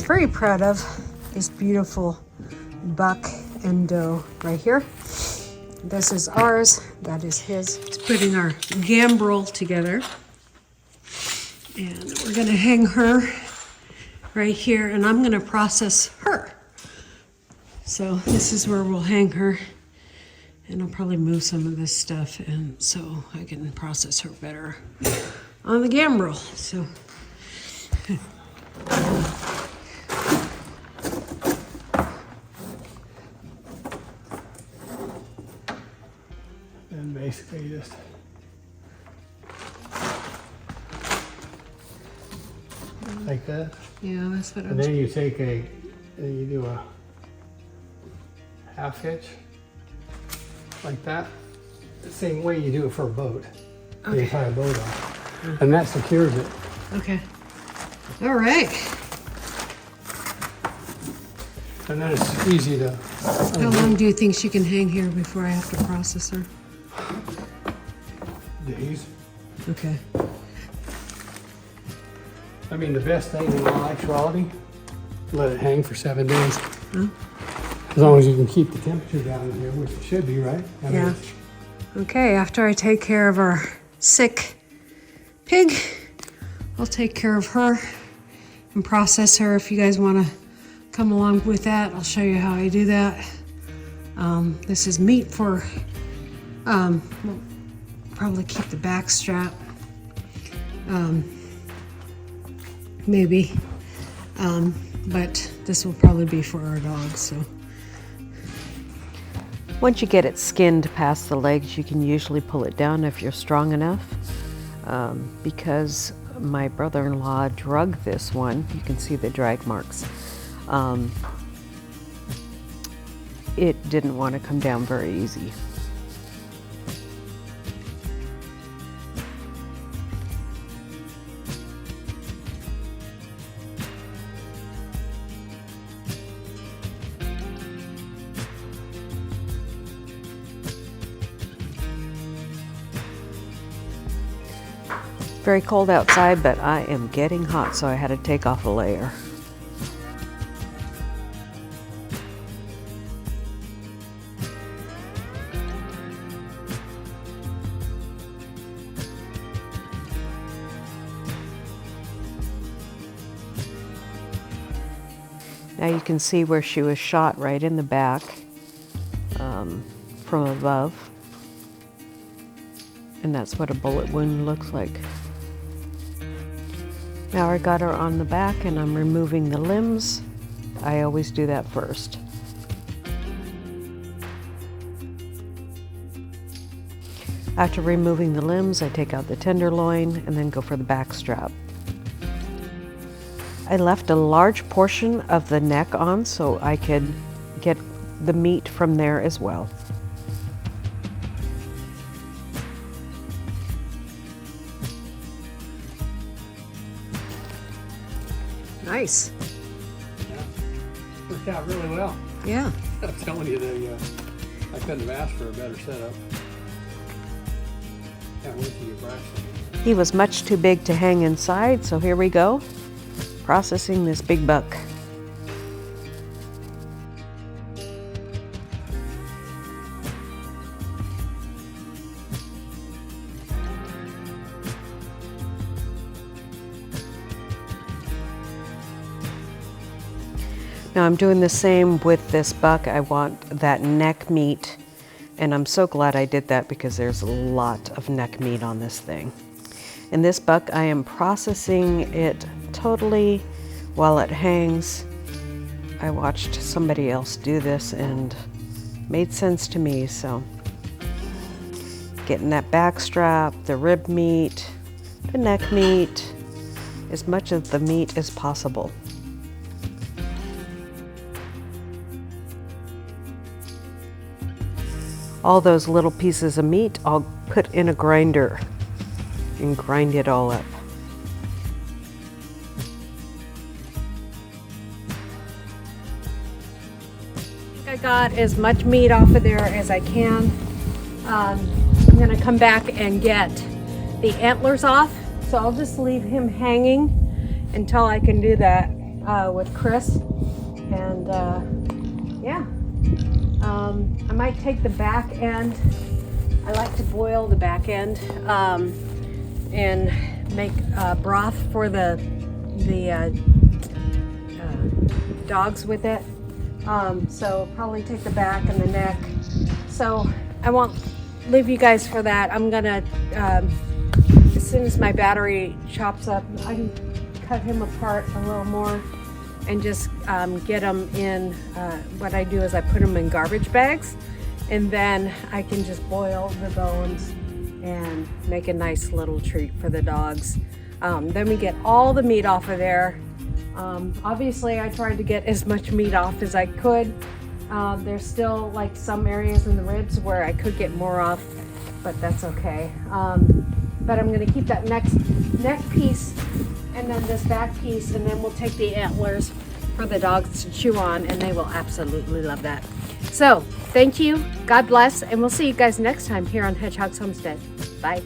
very proud of this beautiful buck and doe right here. This is ours, that is his. It's putting our gambrel together. And we're gonna hang her right here, and I'm gonna process her. So this is where we'll hang her, and I'll probably move some of this stuff and so I can process her better on the gambrel. So and basically just like that. yeah, that's what I And was. then you take and you do a half hitch like that. The same way you do it for a boat. Okay. You tie a boat on. And that secures it. Okay. All right. And then it's easy to. How long do you think she can hang here before I have to process her? Days. Okay. I mean, the best thing in all actuality, let it hang for 7 days. Huh? As long as you can keep the temperature down in here, which it should be, right? I mean, Yeah. Okay, after I take care of our sick pig, I'll take care of her and process her. If you guys want to come along with that, I'll show you how I do that. This is meat for, we'll probably keep the back strap. Maybe, but this will probably be for our dogs, so. Once you get it skinned past the legs, you can usually pull it down if you're strong enough. Because my brother-in-law drug this one, you can see the drag marks. It didn't want to come down very easy. Very cold outside, but I am getting hot, so I had to take off a layer. Now you can see where she was shot right in the back from above. And that's what a bullet wound looks like. Now I got her on the back and I'm removing the limbs. I always do that first. After removing the limbs, I take out the tenderloin and then go for the back strap. I left a large portion of the neck on so I could get the meat from there as well. Nice. Yeah. Worked out really well. Yeah. I'm telling you, I couldn't have asked for a better setup. Can't wait till you Braxton. He was much too big to hang inside, so here we go, processing this big buck. Now I'm doing the same with this buck. I want that neck meat, and I'm so glad I did that because there's a lot of neck meat on this thing. In this buck, I am processing it totally while it hangs. I watched somebody else do this and made sense to me, so. Getting that back strap, the rib meat, the neck meat, as much of the meat as possible. All those little pieces of meat I'll put in a grinder and grind it all up. I got as much meat off of there as I can. I'm gonna come back and get the antlers off. So I'll just leave him hanging until I can do that. with Chris. And yeah, I might take the back end. I like to boil the back end and make broth for the dogs with it. So probably take the back and the neck. So I won't leave you guys for that. I'm gonna, as soon as my battery chops up, I can cut him apart a little more and just get them in, what I do is I put them in garbage bags, and then I can just boil the bones and make a nice little treat for the dogs. Then we get all the meat off of there. Obviously I tried to get as much meat off as I could. There's still like some areas in the ribs where I could get more off, but that's okay. But I'm gonna keep that neck piece and then this back piece, and then we'll take the antlers for the dogs to chew on, and they will absolutely love that. So thank you, God bless, and we'll see you guys next time here on Hedgehog's Homestead. Bye.